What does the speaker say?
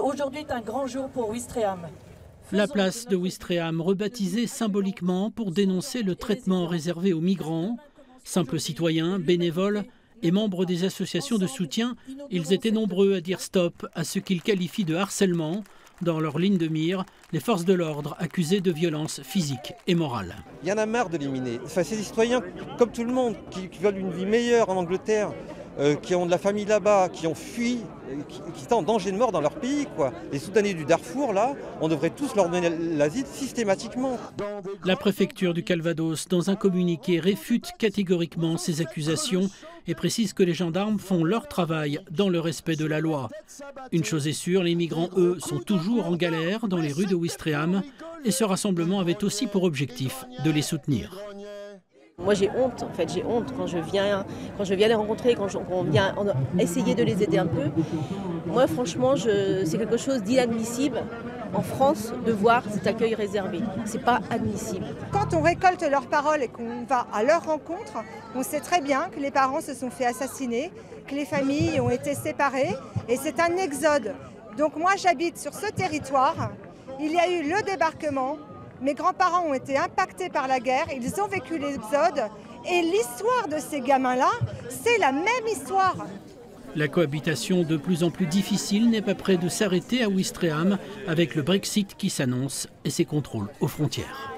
Aujourd'hui est un grand jour pour Ouistreham. La place de Ouistreham, rebaptisée symboliquement pour dénoncer le traitement réservé aux migrants. Simples citoyens, bénévoles et membres des associations de soutien, ils étaient nombreux à dire stop à ce qu'ils qualifient de harcèlement. Dans leur ligne de mire, les forces de l'ordre accusées de violences physiques et morales. Il y en a marre de l'éliminer. Enfin, c'est des citoyens comme tout le monde qui veulent une vie meilleure en Angleterre, qui ont de la famille là-bas, qui ont fui, qui étaient en danger de mort dans leur pays, quoi. Les Soudanais du Darfour, là, on devrait tous leur donner l'asile systématiquement. La préfecture du Calvados, dans un communiqué, réfute catégoriquement ces accusations et précise que les gendarmes font leur travail dans le respect de la loi. Une chose est sûre, les migrants, eux, sont toujours en galère dans les rues de Ouistreham et ce rassemblement avait aussi pour objectif de les soutenir. Moi j'ai honte, en fait, j'ai honte quand je viens les rencontrer, quand on vient essayer de les aider un peu. Moi franchement, c'est quelque chose d'inadmissible en France de voir cet accueil réservé. C'est pas admissible. Quand on récolte leurs paroles et qu'on va à leur rencontre, on sait très bien que les parents se sont fait assassiner, que les familles ont été séparées et c'est un exode. Donc moi j'habite sur ce territoire, il y a eu le débarquement. Mes grands-parents ont été impactés par la guerre, ils ont vécu l'exode et l'histoire de ces gamins-là, c'est la même histoire. La cohabitation de plus en plus difficile n'est pas près de s'arrêter à Ouistreham avec le Brexit qui s'annonce et ses contrôles aux frontières.